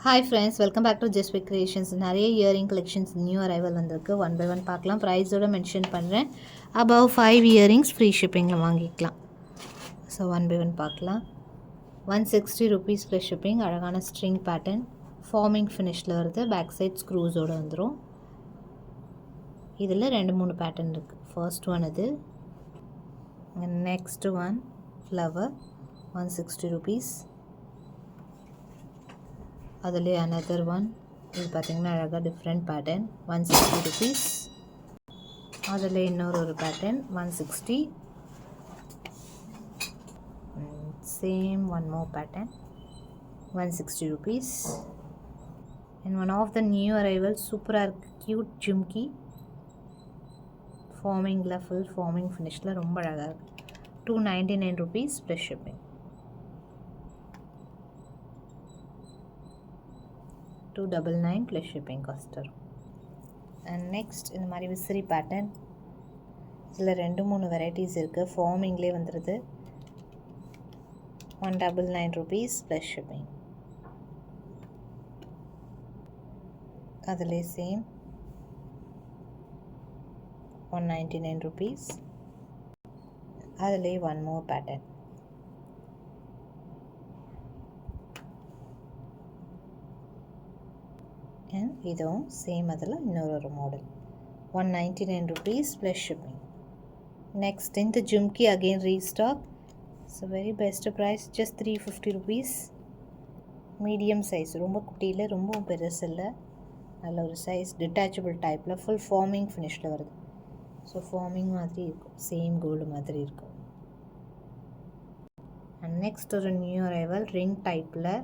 Hi friends, welcome back to just creations. நிறைய earring collections new arrival வந்திருக்கு. One by one பார்க்கலாம். ப்ரைஸோடு mention பண்ணுறேன். அபவ் 5 இயரிங்ஸ் ஃப்ரீ ஷிப்பிங்கில் வாங்கிக்கலாம். ஸோ ஒன் பை ஒன் பார்க்கலாம். 160 ருபீஸ் ப்ளஸ் ஷிப்பிங். அழகான ஸ்ட்ரிங் பேட்டர்ன், ஃபார்மிங் ஃபினிஷில் வருது. பேக் சைட் ஸ்க்ரூஸோடு வந்துடும். இதில் 2-3 பேட்டர்ன் இருக்குது. ஃபர்ஸ்ட் ஒன் இது. Next one flower, 160 rupees. அதுலேயே அனதர் ஒன். இது பார்த்திங்கன்னா அழகாக டிஃப்ரெண்ட் பேட்டர்ன், 160 ருபீஸ். அதில் இன்னொரு pattern 160. Same one more pattern 160 rupees. And one of the new arrival சூப்பராக இருக்குது. க்யூட் ஜிம்கி, ஃபார்மிங்கில் ஃபுல் ஃபார்மிங் ஃபினிஷில் ரொம்ப அழகாக இருக்குது. 299 rupees plus shipping. 299 plus shipping cost வரும். அண்ட் நெக்ஸ்ட் இந்த மாதிரி விசிறி பேட்டர்ன். இதில் 2-3 வெரைட்டிஸ் இருக்குது. ஃபார்மிங்லேயே வந்துடுது. 199 ருபீஸ் ப்ளஸ் ஷிப்பிங். அதிலே சேம் 199 ருபீஸ். அதிலே ஒன் மோர் பேட்டர்ன். அண்ட் இதுவும் சேம். அதில் இன்னொரு model 199 rupees plus shipping. Next இந்த jhumki again restock. So very best price, just 350 rupees. Medium size, ரொம்ப குட்டியில் ரொம்ப பெருசு இல்லை, நல்ல ஒரு சைஸ். டிட்டாச்சபிள் டைப்பில் ஃபுல் ஃபார்மிங் ஃபினிஷில் வருது. ஸோ ஃபார்மிங் மாதிரி இருக்கும், சேம் கோல்டு மாதிரி இருக்கும். அண்ட் நெக்ஸ்ட் ஒரு நியூ அரைவல் ரிங் டைப்பில்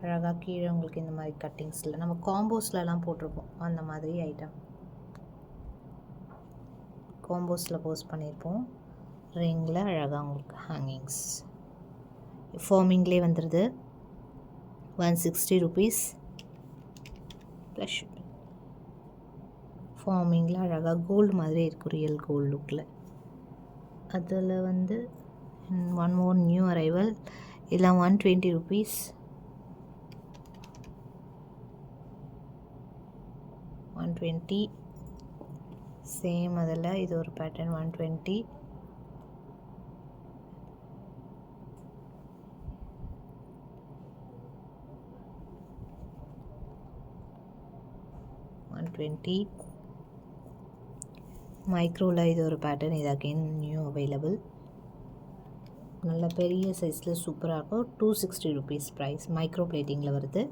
அழகாக கீழே உங்களுக்கு இந்த மாதிரி கட்டிங்ஸில் நம்ம காம்போஸ்லலாம் போட்டிருப்போம். அந்த மாதிரி ஐட்டம் காம்போஸில் போஸ்ட் பண்ணியிருப்போம். ரிங்கில் அழகாக உங்களுக்கு ஹேங்கிங்ஸ். ஃபார்மிங்லேயே வந்துடுது. 160 ருபீஸ் ப்ளஸ் ஷிப்பிங். ஃபார்மிங்கில் அழகாக கோல்டு மாதிரி இருக்கும், ரியல் கோல்டு லுக்கில். அதில் வந்து ஒன் மோர் நியூ அரைவல். இதெல்லாம் 120 ருபீஸ். 120 சேம். அதில் இது ஒரு பேட்டர்ன் 120. மைக்ரோவில் இது ஒரு பேட்டர்ன். இது அகெயின் நியூ அவைலபிள். நல்ல பெரிய சைஸில் சூப்பராக இருக்கும். 260 ருபீஸ் ப்ரைஸ். மைக்ரோ பிளேட்டிங்கில் வருது.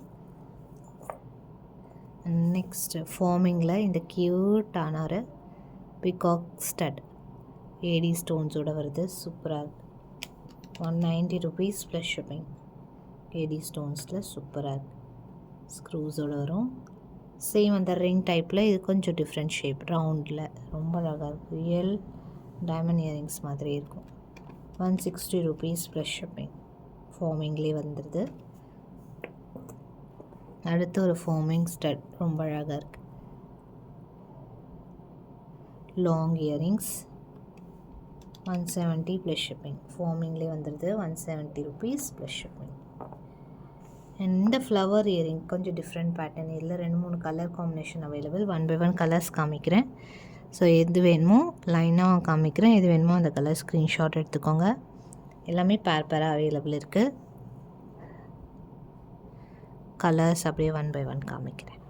நெக்ஸ்ட்டு ஃபார்மிங்கில் இந்த க்யூட்டான ஒரு பிகாக் ஸ்டட் ஏடி ஸ்டோன்ஸோடு வருது. சூப்பராக இருக்குது. 190 ருபீஸ் ப்ளஸ் ஷிப்பிங். ஏடி ஸ்டோன்ஸில் சூப்பராக இருக்குது. ஸ்க்ரூஸோடு வரும். சேம் அந்த ரிங் டைப்பில். இது கொஞ்சம் டிஃப்ரெண்ட் ஷேப், ரவுண்டில் ரொம்ப அழகாக இருக்கும். ரியல் டைமண்ட் இயரிங்ஸ் மாதிரி இருக்கும். 160 ருபீஸ் ப்ளஸ் ஷிப்பிங். ஃபார்மிங்லேயே வந்துடுது. அடுத்து ஒரு ஃபார்மிங் ஸ்டட் ரொம்ப அழகாக இருக்குது. Long earrings 170 plus shipping. ஃபார்மிங்லேயே வந்துடுது. 170 ருபீஸ் ப்ளஸ் ஷிப்பிங். இந்த ஃப்ளவர் இயரிங் கொஞ்சம் டிஃப்ரெண்ட் பேட்டர்ன். இதில் 2-3 colour combination available. One by one colours காமிக்கிறேன். ஸோ எது வேணுமோ லைனாக காமிக்கிறேன். எது வேணுமோ அந்த கலர் ஸ்க்ரீன்ஷாட் எடுத்துக்கோங்க. எல்லாமே பேராக அவைலபிள் இருக்குது. கலர்ஸ் அப்படியே ஒன் பை ஒன் காமிக்கிறேன்.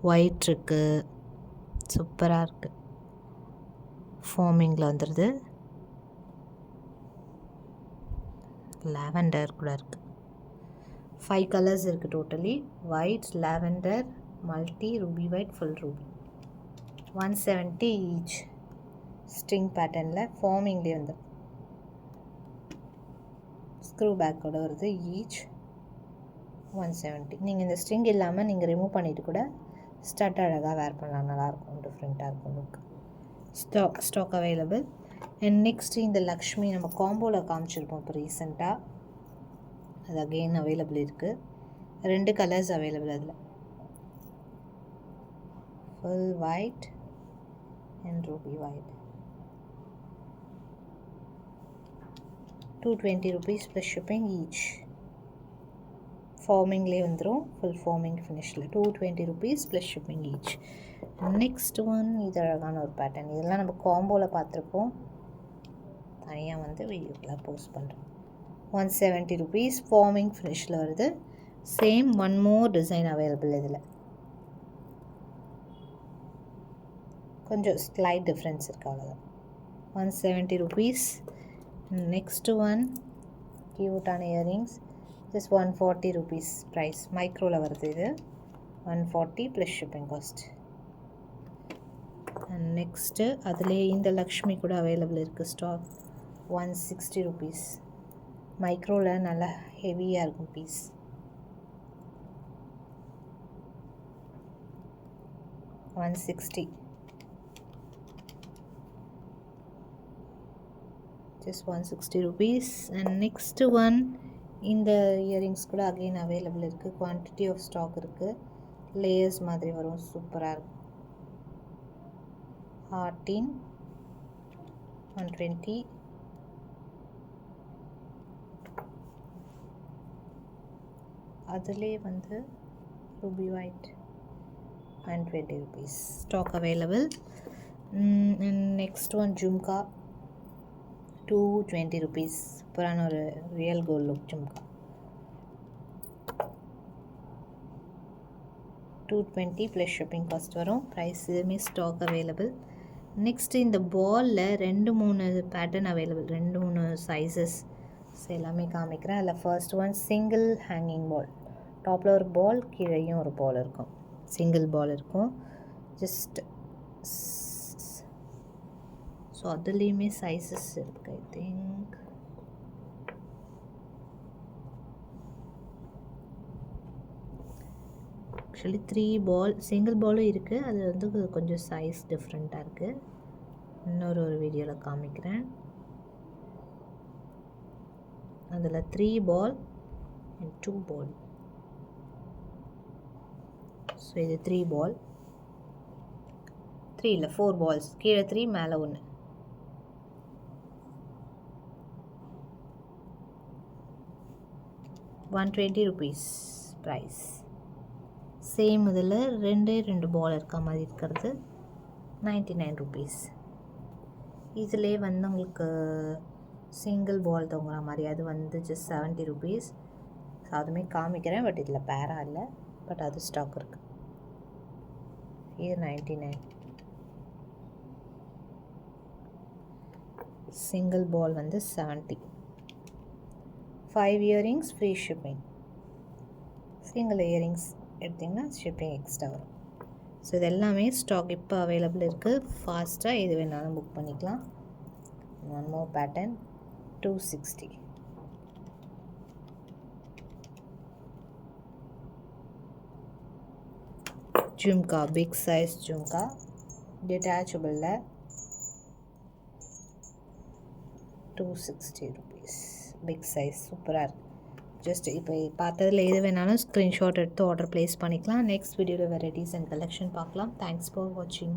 ஒயிட் இருக்குது, சூப்பராக இருக்குது. ஃபார்மிங்கில் வந்துடுது. லாவெண்டர் கூட இருக்குது. 5 கலர்ஸ் இருக்குது totally. White, lavender, multi, Ruby white, full Ruby. 170 each. String பேட்டர்னில் ஃபார்மிங்லேயே வந்து ஸ்க்ரூ பேக்கோடு வருது. ஈச் 170. நீங்கள் இந்த ஸ்ட்ரிங் இல்லாமல் நீங்கள் ரிமூவ் பண்ணிவிட்டு கூட ஸ்டட் அழகாக வேர் பண்ணலாம். நல்லாயிருக்கும், டிஃப்ரெண்ட்டாக இருக்கும் look. Stock available. And next இந்த லக்ஷ்மி நம்ம காம்போவில் காமிச்சிருப்போம் இப்போ ரீசெண்டாக. அது அகெயின் அவைலபிள் இருக்குது. 2 கலர்ஸ் அவைலபிள் அதில். Full white and ruby white. 220 rupees plus shipping each. ஃபார்மிங்லேயே வந்துடும், ஃபுல் ஃபார்மிங் ஃபினிஷில். 220 rupees plus shipping each. Next one, இது அழகான ஒரு பேட்டர்ன். இதெல்லாம் நம்ம காம்போவில் பார்த்துருப்போம், தனியாக வந்து வீடியோக்கெலாம் போஸ்ட் பண்ணுறோம். 170 rupees ஃபார்மிங் ஃபினிஷில் வருது. சேம் ஒன் மோர் டிசைன் அவைலபிள். இதில் கொஞ்சம் ஸ்லைட் டிஃப்ரென்ஸ் இருக்குது, அவ்வளோதான். 170 rupees. நெக்ஸ்ட்டு ஒன் க்யூட்டான இயரிங்ஸ், ஜஸ்ட் 140 rupees ப்ரைஸ். மைக்ரோவில் வருது இது. 140 plus shipping cost. And next அதுலேயே இந்த லக்ஷ்மி கூட அவைலபிள் இருக்குது ஸ்டாக். 160 rupees. மைக்ரோவில் நல்லா ஹெவியாக இருக்கும் piece. $160. just 160 rupees. and next one, இந்த இயரிங்ஸ் கூட அகெயின் அவைலபிள் இருக்குது. குவான்டிட்டி ஆஃப் ஸ்டாக் இருக்குது. லேயர்ஸ் மாதிரி வரும், சூப்பராக இருக்கும். 120. அதிலே வந்து ruby white 120 rupees stock available. Next one jhumka 220 rupees. சூப்பரான ஒரு real gold look jhumka. 220 plus shipping cost வரும். ப்ரைஸ் இதுவுமே ஸ்டாக் அவைலபிள். நெக்ஸ்ட்டு இந்த பாலில் 2-3 பேட்டர்ன் அவைலபிள், 2-3 சைஸஸ் எல்லாமே காமிக்கிறேன். அதில் ஃபர்ஸ்ட் ஒன் சிங்கிள் ஹேங்கிங் பால். டாப்பில் ஒரு பால், கீழேயும் ஒரு பால் இருக்கும். சிங்கிள் பால் இருக்கும். ஜஸ்ட் ஸோ அதுலேயுமே சைஸஸ் இருக்குது. I think actually 3 ball, single பாலும் இருக்குது. அது வந்து கொஞ்சம் சைஸ் டிஃப்ரெண்ட்டாக இருக்குது. இன்னொரு வீடியோவில் காமிக்கிறேன். அதில் 3 பால் அண்ட் 2 பால். ஸோ இது 3 பால், 3 இல்லை 4 பால்ஸ். கீழே 3, மேலே 1. $120 ப்ரைஸ். சேம் இதில் 2 பால் இருக்க மாதிரி இருக்கிறது 99 rupees. இதிலே வந்து உங்களுக்கு சிங்கிள் பால் தொங்குற மாதிரி அது வந்து ஜஸ்ட் 70 rupees. ஸோ அதுவுமே காமிக்கிறேன், பட் இதில் பேரா இல்லை, பட் அது ஸ்டாக் இருக்குது. இது 99. சிங்கிள் பால் வந்து 70. 5 earrings free shipping. Single earrings எடுத்திங்கன்னா ஷிப்பிங் எக்ஸ்ட்ரா வரும். ஸோ இது எல்லாமே ஸ்டாக் இப்போ அவைலபிள் இருக்குது. ஃபாஸ்ட்டாக எது வேணாலும் புக் பண்ணிக்கலாம். One more pattern 260. Jhumka, big size jhumka, டிட்டாச்சபிளில் 260 rupees. பிக் சைஸ் சூப்பராக இருக்குது. ஜஸ்ட் இப்போ பார்த்ததில் எது வேணாலும் ஸ்க்ரீன்ஷாட் எடுத்து ஆர்டர் ப்ளேஸ் பண்ணிக்கலாம். நெக்ஸ்ட் வீடியோவில் வெரைட்டிஸ் அண்ட் கலெக்ஷன் பார்க்கலாம். தேங்க்ஸ் ஃபார் வாட்சிங்.